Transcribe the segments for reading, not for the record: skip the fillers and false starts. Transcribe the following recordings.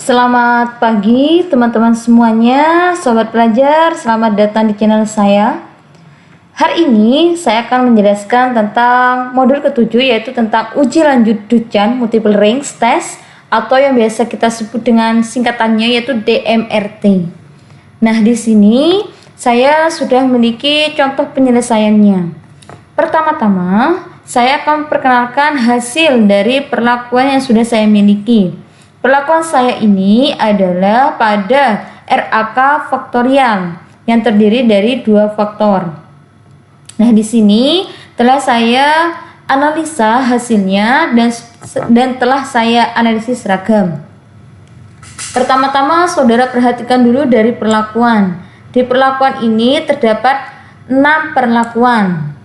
Selamat pagi teman-teman semuanya, sobat pelajar, selamat datang di channel saya. Hari ini saya akan menjelaskan tentang modul ke-7, yaitu tentang uji lanjut Duchan Multiple Range Test atau yang biasa kita sebut dengan singkatannya yaitu DMRT. Nah, di sini saya sudah memiliki contoh penyelesaiannya. Pertama-tama, saya akan perkenalkan hasil dari perlakuan yang sudah saya miliki. Perlakuan saya ini adalah pada RAK faktorial yang terdiri dari 2 faktor. Nah, di sini telah saya analisa hasilnya dan telah saya analisis seragam. Pertama-tama saudara perhatikan dulu dari perlakuan. Di perlakuan ini terdapat 6 perlakuan.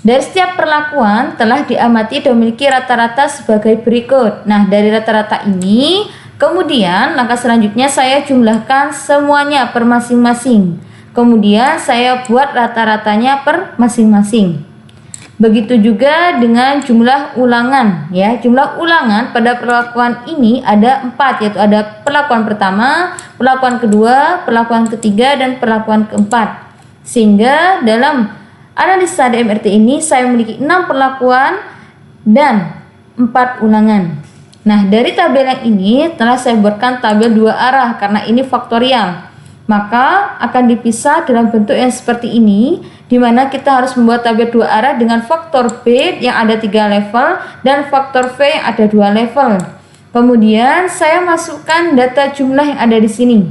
Dari setiap perlakuan telah diamati dan memiliki rata-rata sebagai berikut. Nah, dari rata-rata ini, kemudian langkah selanjutnya saya jumlahkan semuanya per masing-masing. Kemudian saya buat rata-ratanya per masing-masing. Begitu juga dengan jumlah ulangan, ya. Jumlah ulangan pada perlakuan ini ada 4, yaitu ada perlakuan pertama, perlakuan kedua, perlakuan ketiga, dan perlakuan keempat. Sehingga dalam analisa DMRT ini saya memiliki 6 perlakuan dan 4 ulangan. Nah, dari tabel yang ini telah saya buatkan tabel 2 arah karena ini faktorial. Maka akan dipisah dalam bentuk yang seperti ini, di mana kita harus membuat tabel 2 arah dengan faktor B yang ada 3 level dan faktor V yang ada 2 level. Kemudian saya masukkan data jumlah yang ada di sini.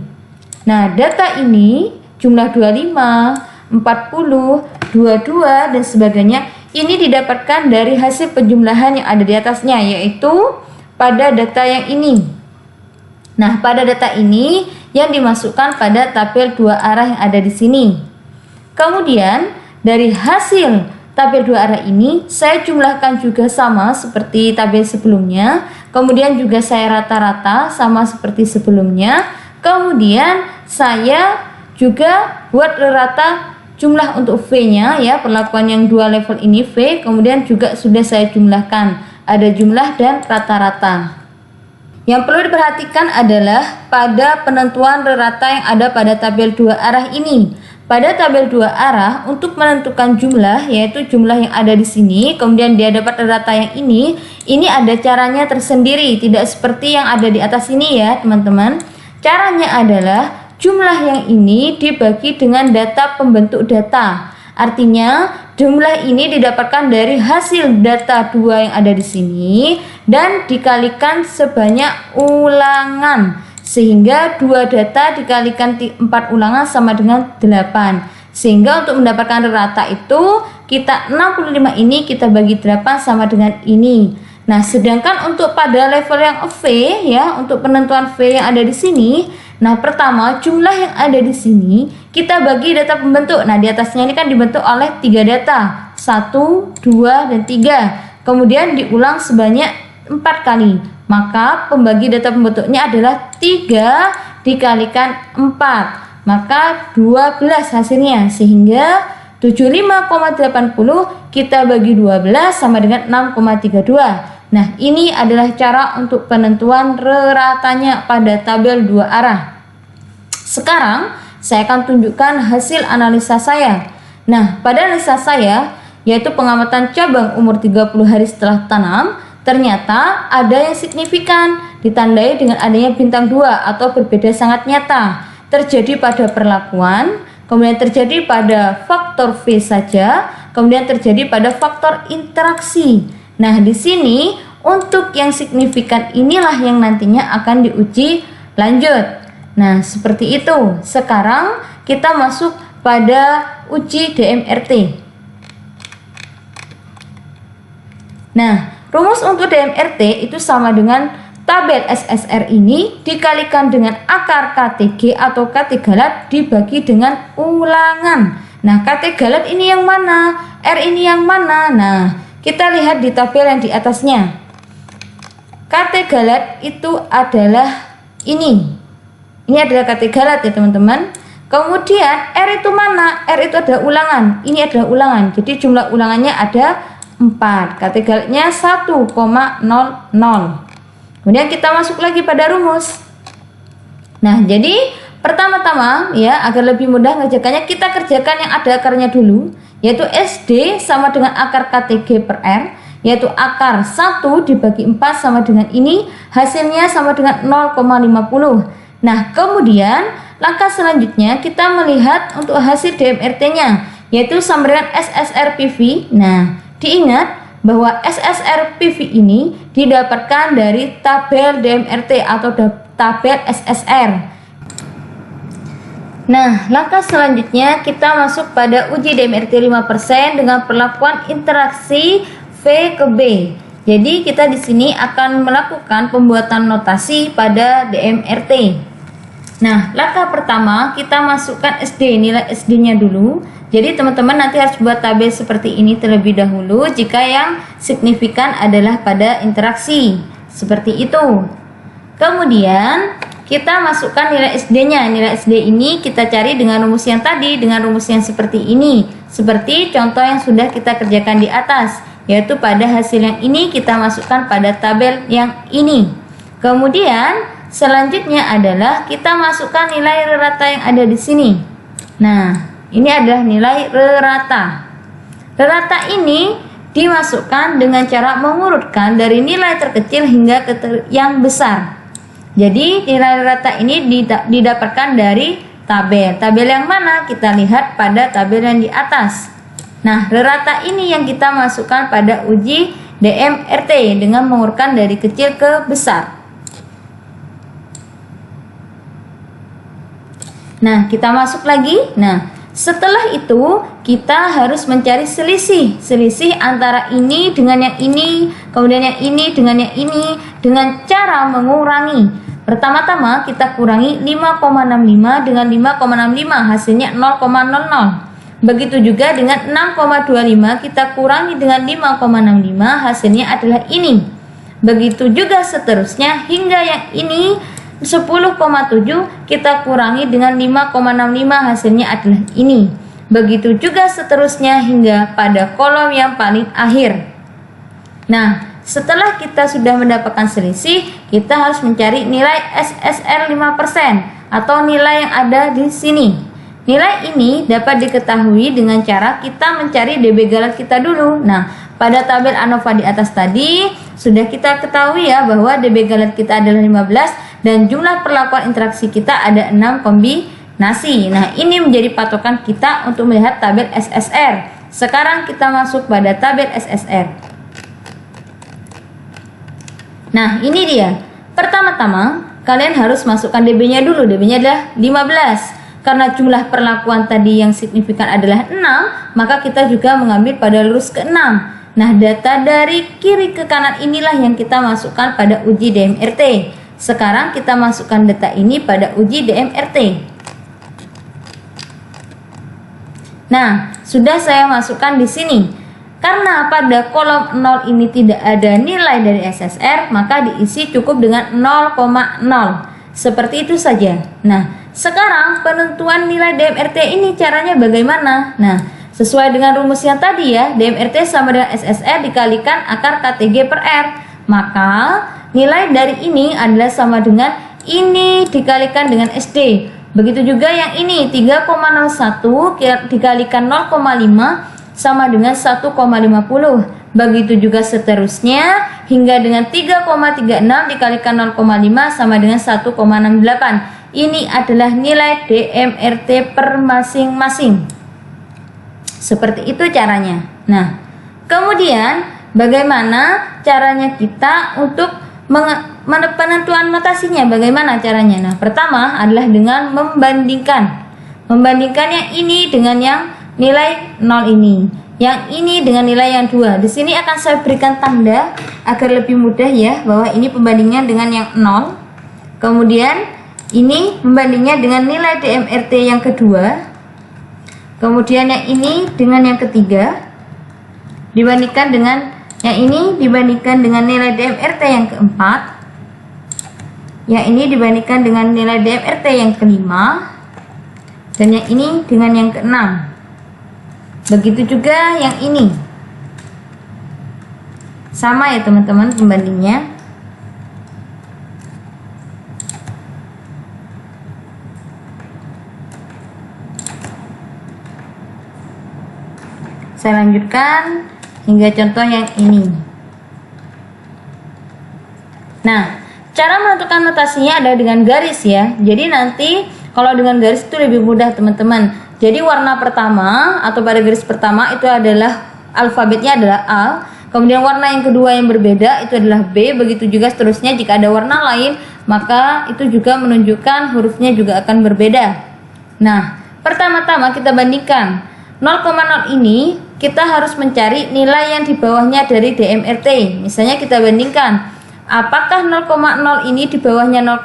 Nah, data ini jumlah 25, 40, 22 dan sebagainya ini didapatkan dari hasil penjumlahan yang ada di atasnya, yaitu pada data yang ini. Nah, pada data ini yang dimasukkan pada tabel 2 arah yang ada di sini. Kemudian dari hasil tabel 2 arah ini saya jumlahkan juga sama seperti tabel sebelumnya. Kemudian juga saya rata-rata sama seperti sebelumnya. Kemudian saya juga buat rata jumlah untuk V-nya, ya, perlakuan yang 2 level ini V, kemudian juga sudah saya jumlahkan, ada jumlah dan rata-rata. Yang perlu diperhatikan adalah pada penentuan rata yang ada pada tabel 2 arah ini. Pada tabel 2 arah untuk menentukan jumlah, yaitu jumlah yang ada di sini, kemudian dia dapat rata yang ini ada caranya tersendiri, tidak seperti yang ada di atas ini, ya teman-teman. Caranya adalah jumlah yang ini dibagi dengan data pembentuk data. Artinya, jumlah ini didapatkan dari hasil data 2 yang ada di sini dan dikalikan sebanyak ulangan. Sehingga 2 data dikalikan 4 ulangan sama dengan 8. Sehingga untuk mendapatkan rata itu, kita 65 ini kita bagi 8 sama dengan ini. Nah, sedangkan untuk pada level yang V, ya, untuk penentuan V yang ada di sini, nah, pertama jumlah yang ada di sini kita bagi data pembentuk. Nah, di atasnya ini kan dibentuk oleh 3 data, 1, 2, dan 3. Kemudian diulang sebanyak 4 kali. Maka pembagi data pembentuknya adalah 3 dikalikan 4. Maka 12 hasilnya. Sehingga 75,80 kita bagi 12 sama dengan 6,32. Nah, ini adalah cara untuk penentuan ratanya pada tabel 2 arah. Sekarang saya akan tunjukkan hasil analisa saya. Nah, pada analisa saya, yaitu pengamatan cabang umur 30 hari setelah tanam, ternyata ada yang signifikan, ditandai dengan adanya bintang 2 atau berbeda sangat nyata. Terjadi pada perlakuan, kemudian terjadi pada faktor V saja, kemudian terjadi pada faktor interaksi. Nah, di sini untuk yang signifikan inilah yang nantinya akan diuji lanjut. Nah, seperti itu. Sekarang kita masuk pada uji DMRT. Nah, rumus untuk DMRT itu sama dengan tabel SSR ini dikalikan dengan akar KTG atau KT galat dibagi dengan ulangan. Nah, KT galat ini yang mana? R ini yang mana? Nah, kita lihat di tabel yang di atasnya. KT galat itu adalah ini. Ini adalah KT galat, ya teman-teman. Kemudian R itu mana? R itu adalah ulangan. Ini adalah ulangan. Jadi jumlah ulangannya ada 4. KT galatnya 1,00. Kemudian kita masuk lagi pada rumus. Nah, jadi pertama-tama ya, agar lebih mudah mengerjakannya, kita kerjakan yang ada akarnya dulu, yaitu SD sama dengan akar KTG per R, yaitu akar 1 dibagi 4 sama dengan ini, hasilnya sama dengan 0,50. Nah, kemudian langkah selanjutnya kita melihat untuk hasil DMRT-nya, yaitu sama dengan SSR PV. Nah, diingat bahwa SSR PV ini didapatkan dari tabel DMRT atau tabel SSR. Nah, langkah selanjutnya kita masuk pada uji DMRT 5% dengan perlakuan interaksi V ke B. Jadi kita di sini akan melakukan pembuatan notasi pada DMRT. Nah, langkah pertama kita masukkan SD, nilai SD-nya dulu. Jadi teman-teman nanti harus buat tabel seperti ini terlebih dahulu jika yang signifikan adalah pada interaksi. Seperti itu. Kemudian kita masukkan nilai SD-nya. Nilai SD ini kita cari dengan rumus yang tadi, dengan rumus yang seperti ini. Seperti contoh yang sudah kita kerjakan di atas, yaitu pada hasil yang ini kita masukkan pada tabel yang ini. Kemudian selanjutnya adalah kita masukkan nilai rata yang ada di sini. Nah, ini adalah nilai rata. Rata ini dimasukkan dengan cara mengurutkan dari nilai terkecil hingga ke yang besar. Jadi nilai rata ini didapatkan dari tabel. Tabel yang mana? Kita lihat pada tabel yang di atas. Nah, rata ini yang kita masukkan pada uji DMRT dengan mengurutkan dari kecil ke besar. Nah, kita masuk lagi. Nah, setelah itu kita harus mencari selisih antara ini dengan yang ini, kemudian yang ini dengan yang ini, dengan cara mengurangi. Pertama-tama kita kurangi 5,65 dengan 5,65, hasilnya 0,00. Begitu juga dengan 6,25 kita kurangi dengan 5,65, hasilnya adalah ini. Begitu juga seterusnya hingga yang ini 10,7 kita kurangi dengan 5,65, hasilnya adalah ini. Begitu juga seterusnya hingga pada kolom yang paling akhir. Nah, setelah kita sudah mendapatkan selisih, kita harus mencari nilai SSR 5% atau nilai yang ada di sini. Nilai ini dapat diketahui dengan cara kita mencari DB galat kita dulu. Nah, pada tabel ANOVA di atas tadi sudah kita ketahui ya bahwa DB galat kita adalah 15 dan jumlah perlakuan interaksi kita ada 6 kombinasi. Nah, ini menjadi patokan kita untuk melihat tabel SSR. Sekarang kita masuk pada tabel SSR. Nah, ini dia. Pertama-tama kalian harus masukkan DB-nya dulu. DB-nya adalah 15. Karena jumlah perlakuan tadi yang signifikan adalah 6, maka kita juga mengambil pada lurus ke 6. Nah, data dari kiri ke kanan inilah yang kita masukkan pada uji DMRT. Sekarang kita masukkan data ini pada uji DMRT. Nah, sudah saya masukkan di sini. Karena pada kolom 0 ini tidak ada nilai dari SSR, maka diisi cukup dengan 0,0. Seperti itu saja. Nah, sekarang penentuan nilai DMRT ini caranya bagaimana? Nah, sesuai dengan rumus yang tadi ya, DMRT sama dengan SSR dikalikan akar KTG per R. Maka nilai dari ini adalah sama dengan ini dikalikan dengan SD. Begitu juga yang ini 3,01 dikalikan 0,5 sama dengan 1,50. Begitu juga seterusnya hingga dengan 3,36 dikalikan 0,5 sama dengan 1,68. Ini adalah nilai DMRT per masing-masing. Seperti itu caranya. Nah, kemudian bagaimana caranya kita untuk penentuan notasinya? Bagaimana caranya? Nah, pertama adalah dengan membandingkan. Membandingkan yang ini dengan yang nilai 0 ini, yang ini dengan nilai yang 2. Di sini akan saya berikan tanda agar lebih mudah ya, bahwa ini pembandingan dengan yang 0. Kemudian ini membandingnya dengan nilai DMRT yang kedua. Kemudian yang ini dengan yang ketiga. Dibandingkan dengan yang ini dibandingkan dengan nilai DMRT yang keempat. Yang ini dibandingkan dengan nilai DMRT yang kelima. Dan yang ini dengan yang keenam. Begitu juga yang ini. Sama ya teman-teman pembandingnya. Saya lanjutkan hingga contoh yang ini. Nah, cara menentukan notasinya adalah dengan garis ya. Jadi nanti kalau dengan garis itu lebih mudah teman-teman. Jadi warna pertama atau pada garis pertama itu adalah alfabetnya adalah A. Kemudian warna yang kedua yang berbeda itu adalah B. Begitu juga seterusnya, jika ada warna lain maka itu juga menunjukkan hurufnya juga akan berbeda. Nah, pertama-tama kita bandingkan 0,0 ini, kita harus mencari nilai yang di bawahnya dari DMRT. Misalnya kita bandingkan, apakah 0,0 ini di bawahnya 0,0?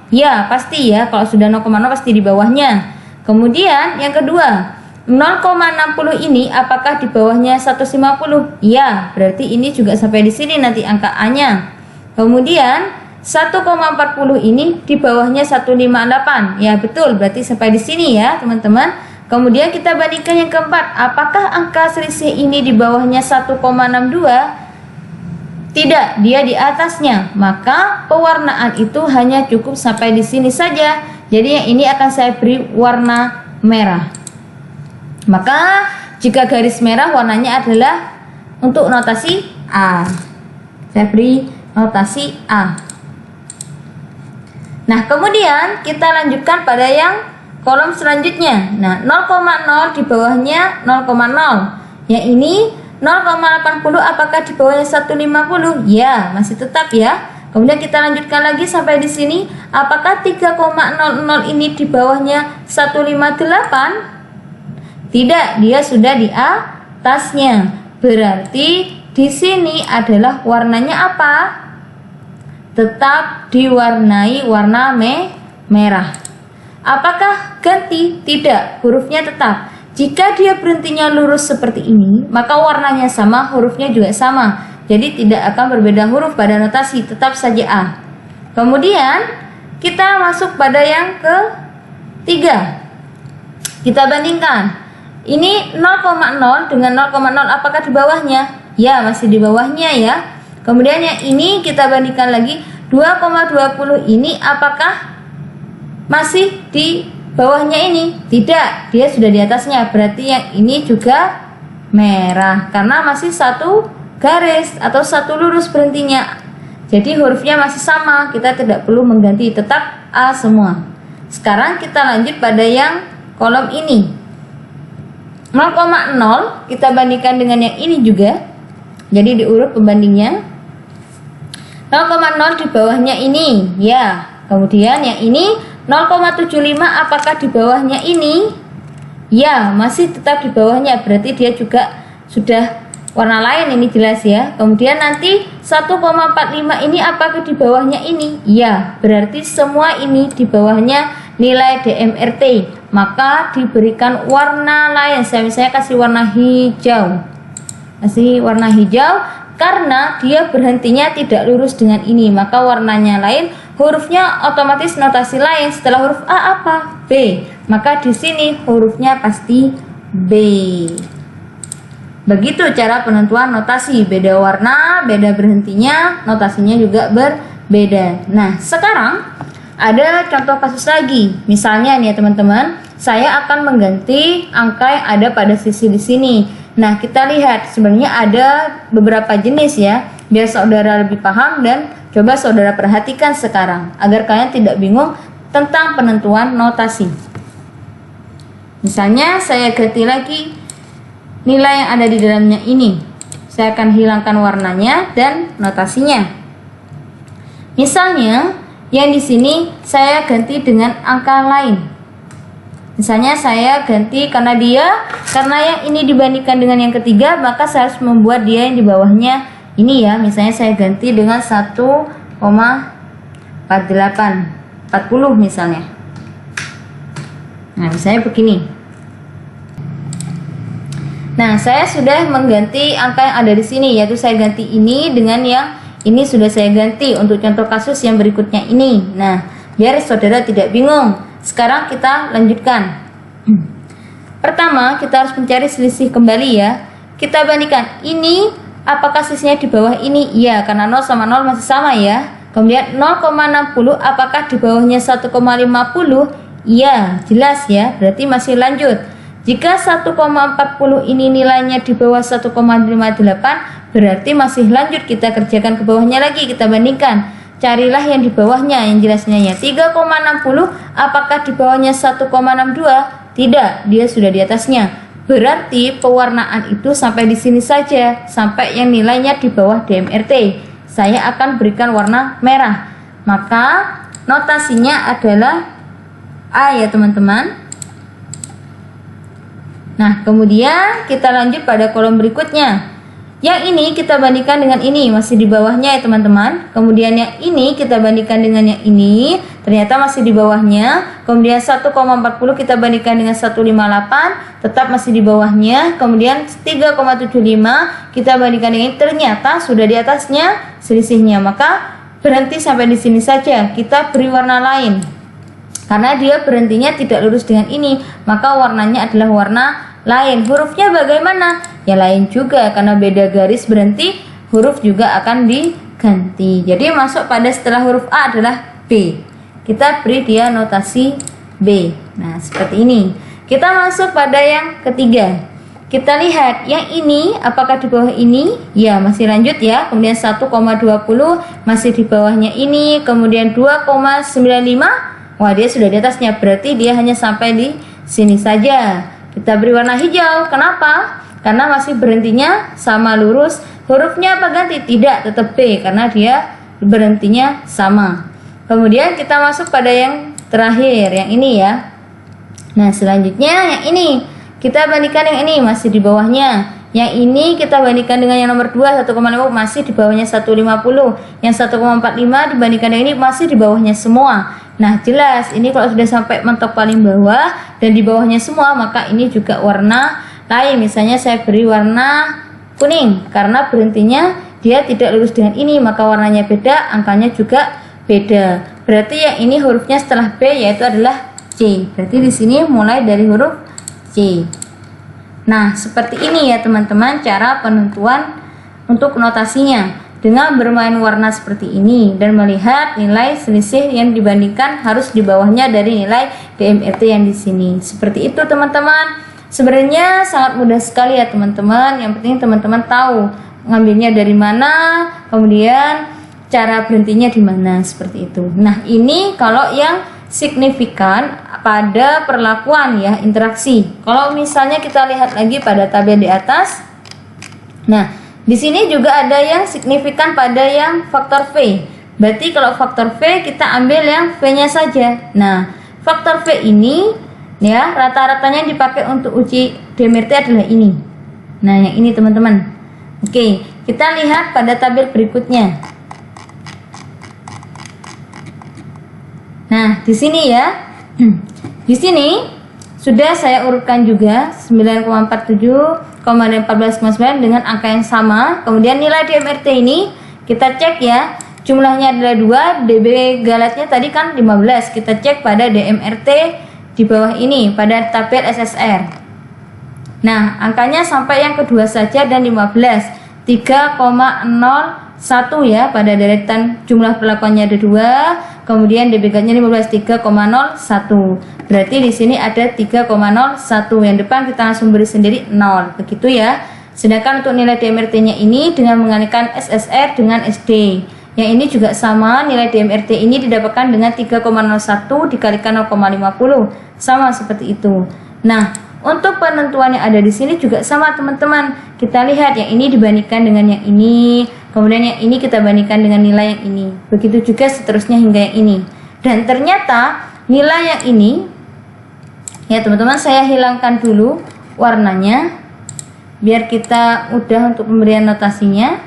Ya, pasti ya, kalau sudah 0,0 pasti di bawahnya. Kemudian yang kedua, 0,60 ini apakah di bawahnya 150? Ya, berarti ini juga sampai di sini nanti angka A-nya. Kemudian 1,40 ini di bawahnya 158. Ya, betul, berarti sampai di sini ya, teman-teman. Kemudian kita bandingkan yang keempat, apakah angka selisih ini di bawahnya 1,62? Tidak, dia di atasnya. Maka pewarnaan itu hanya cukup sampai di sini saja. Jadi yang ini akan saya beri warna merah. Maka jika garis merah warnanya adalah untuk notasi A. Saya beri notasi A. Nah, kemudian kita lanjutkan pada yang kolom selanjutnya. Nah, 0,0 di bawahnya 0,0. Yang ini 0,80 apakah di bawahnya 150? Ya, masih tetap ya. Kemudian kita lanjutkan lagi sampai di sini. Apakah 3,00 ini di bawahnya 158? Tidak, dia sudah di atasnya. Berarti di sini adalah warnanya apa? Tetap diwarnai warna merah. Apakah ganti? Tidak, hurufnya tetap. Jika dia berhentinya lurus seperti ini, maka warnanya sama, hurufnya juga sama. Jadi tidak akan berbeda huruf pada notasi, tetap saja A. Kemudian kita masuk pada yang ketiga. Kita bandingkan. Ini 0,0 dengan 0,0 apakah di bawahnya? Ya, masih di bawahnya ya. Kemudian yang ini kita bandingkan lagi, 2,20 ini apakah masih di bawahnya ini? Tidak, dia sudah di atasnya. Berarti yang ini juga merah karena masih satu garis atau satu lurus berhentinya. Jadi hurufnya masih sama, kita tidak perlu mengganti, tetap A semua. Sekarang kita lanjut pada yang kolom ini. 0,0 kita bandingkan dengan yang ini juga. Jadi diurut pembandingnya. 0,0 di bawahnya ini, ya. Kemudian yang ini 0,75 apakah di bawahnya ini? Ya, masih tetap di bawahnya. Berarti dia juga sudah warna lain, ini jelas ya. Kemudian nanti 1,45 ini apakah di bawahnya ini? Ya, berarti semua ini di bawahnya nilai DMRT. Maka diberikan warna lain. Saya misalnya kasih warna hijau. Kasih warna hijau karena dia berhentinya tidak lurus dengan ini, maka warnanya lain, hurufnya otomatis notasi lain. Setelah huruf A apa? B. Maka di sini hurufnya pasti B. Begitu cara penentuan notasi, beda warna, beda berhentinya, notasinya juga berbeda. Nah, sekarang ada contoh kasus lagi. Misalnya nih ya teman-teman, saya akan mengganti angka yang ada pada sisi di sini. Nah, kita lihat sebenarnya ada beberapa jenis ya, biar saudara lebih paham dan coba saudara perhatikan sekarang agar kalian tidak bingung tentang penentuan notasi. Misalnya saya ganti lagi nilai yang ada di dalamnya ini. Saya akan hilangkan warnanya dan notasinya. Misalnya yang di sini saya ganti dengan angka lain. Misalnya saya ganti karena yang ini dibandingkan dengan yang ketiga, maka saya harus membuat dia yang di bawahnya ini ya. Misalnya saya ganti dengan 1,48 40 misalnya. Nah, misalnya begini. Nah, saya sudah mengganti angka yang ada di sini, yaitu saya ganti ini dengan yang ini sudah saya ganti untuk contoh kasus yang berikutnya ini. Nah, biar saudara tidak bingung. Sekarang kita lanjutkan. Pertama, kita harus mencari selisih kembali ya. Kita bandingkan ini apakah selisihnya di bawah ini? Iya, karena 0 sama 0 masih sama ya. Kemudian 0,60 apakah di bawahnya 1,50? Iya, jelas ya. Berarti masih lanjut. Jika 1,40 ini nilainya di bawah 1,58, berarti masih lanjut, kita kerjakan ke bawahnya lagi, kita bandingkan. Carilah yang di bawahnya, yang jelasnya ya 3,60, apakah di bawahnya 1,62? Tidak, dia sudah di atasnya. Berarti pewarnaan itu sampai di sini saja, sampai yang nilainya di bawah DMRT. Saya akan berikan warna merah. Maka notasinya adalah A ya teman-teman. Nah, kemudian kita lanjut pada kolom berikutnya. Yang ini kita bandingkan dengan ini, masih di bawahnya ya teman-teman. Kemudian yang ini kita bandingkan dengan yang ini, ternyata masih di bawahnya. Kemudian 1,40 kita bandingkan dengan 158, tetap masih di bawahnya. Kemudian 3,75 kita bandingkan dengan ini, ternyata sudah di atasnya selisihnya. Maka berhenti sampai di sini saja, kita beri warna lain. Karena dia berhentinya tidak lurus dengan ini, maka warnanya adalah warna lain. Hurufnya bagaimana? Ya lain juga, karena beda garis berhenti, huruf juga akan diganti. Jadi masuk pada setelah huruf A adalah B. Kita beri dia notasi B. Nah, seperti ini. Kita masuk pada yang ketiga. Kita lihat yang ini, apakah di bawah ini? Ya, masih lanjut ya. Kemudian 1,20 masih di bawahnya ini. Kemudian 2,95. Wah, dia sudah di atasnya, berarti dia hanya sampai di sini saja. Kita beri warna hijau. Kenapa? Karena masih berhentinya sama lurus. Hurufnya apa ganti? Tidak, tetap B karena dia berhentinya sama. Kemudian kita masuk pada yang terakhir, yang ini ya. Nah, selanjutnya yang ini. Kita bandingkan yang ini, masih di bawahnya. Yang ini kita bandingkan dengan yang nomor 2, 1,5 masih di bawahnya 150. Yang 1,45 dibandingkan dengan ini masih di bawahnya semua. Nah, jelas ini kalau sudah sampai mentok paling bawah dan di bawahnya semua, maka ini juga warna lain. Misalnya saya beri warna kuning karena berhentinya dia tidak lurus dengan ini, maka warnanya beda, angkanya juga beda. Berarti yang ini hurufnya setelah B yaitu adalah C. Berarti di sini mulai dari huruf C. Nah, seperti ini ya teman-teman cara penentuan untuk notasinya. Dengan bermain warna seperti ini dan melihat nilai selisih yang dibandingkan harus di bawahnya dari nilai DMRT yang di sini. Seperti itu teman-teman. Sebenarnya sangat mudah sekali ya teman-teman. Yang penting teman-teman tahu ngambilnya dari mana, kemudian cara berhentinya di mana, seperti itu. Nah, ini kalau yang signifikan pada perlakuan ya, interaksi. Kalau misalnya kita lihat lagi pada tabel di atas. Nah, di sini juga ada yang signifikan pada yang faktor V. Berarti kalau faktor V kita ambil yang V-nya saja. Nah, faktor V ini ya rata-ratanya dipakai untuk uji DMRT adalah ini. Nah, yang ini teman-teman. Oke, kita lihat pada tabel berikutnya. Nah, di sini ya. Di sini sudah saya urutkan juga 9,47 dan 14,9 dengan angka yang sama. Kemudian nilai DMRT ini kita cek ya, jumlahnya adalah 2, DB galatnya tadi kan 15. Kita cek pada DMRT di bawah ini pada tabel SSR. Nah, angkanya sampai yang kedua saja dan 15, 3,01 ya pada deretan jumlah perlakuannya ada 2, kemudian DB galatnya 15, 3,01. Berarti di sini ada 3,01. Yang depan kita langsung beri sendiri 0. Begitu ya. Sedangkan untuk nilai DMRT-nya ini dengan mengalihkan SSR dengan SD. Yang ini juga sama, nilai DMRT ini didapatkan dengan 3,01 dikalikan 0,50. Sama seperti itu. Nah, untuk penentuan yang ada di sini juga sama teman-teman. Kita lihat yang ini dibandingkan dengan yang ini. Kemudian yang ini kita bandingkan dengan nilai yang ini. Begitu juga seterusnya hingga yang ini. Dan ternyata nilai yang ini ya teman-teman, saya hilangkan dulu warnanya biar kita mudah untuk pemberian notasinya.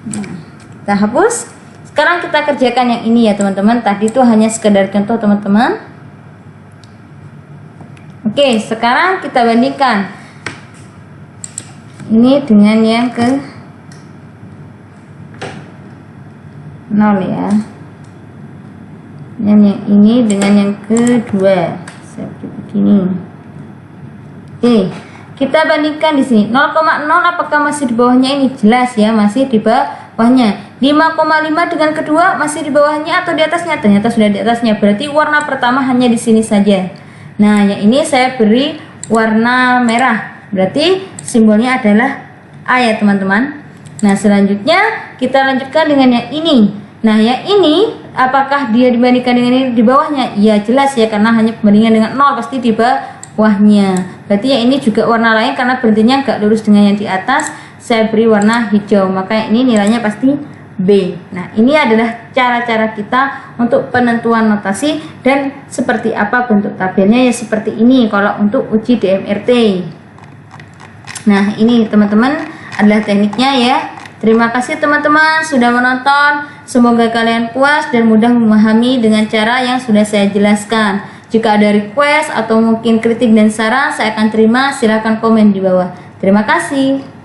Nah, kita hapus. Sekarang kita kerjakan yang ini ya teman-teman. Tadi itu hanya sekedar contoh teman-teman. Oke, sekarang kita bandingkan ini dengan yang ke 0 ya. Dan yang ini dengan yang kedua seperti begini. Oke, kita bandingkan di sini 0,0 apakah masih di bawahnya ini? Jelas ya, masih di bawahnya. 5,5 dengan kedua masih di bawahnya atau di atasnya? Ternyata sudah di atasnya. Berarti warna pertama hanya di sini saja. Nah, yang ini saya beri warna merah. Berarti simbolnya adalah A ya, teman-teman. Nah, selanjutnya kita lanjutkan dengan yang ini. Nah, yang ini apakah dia dibandingkan dengan ini di bawahnya? Ya, jelas ya, karena hanya perbandingan dengan 0 pasti di bawahnya. Berarti yang ini juga warna lain karena berhentinya nggak lurus dengan yang di atas. Saya beri warna hijau, maka ini nilainya pasti B. Nah, ini adalah cara-cara kita untuk penentuan notasi dan seperti apa bentuk tabelnya ya seperti ini kalau untuk uji DMRT. Nah, ini teman-teman adalah tekniknya ya. Terima kasih teman-teman sudah menonton. Semoga kalian puas dan mudah memahami dengan cara yang sudah saya jelaskan. Jika ada request atau mungkin kritik dan saran, saya akan terima. Silahkan komen di bawah. Terima kasih.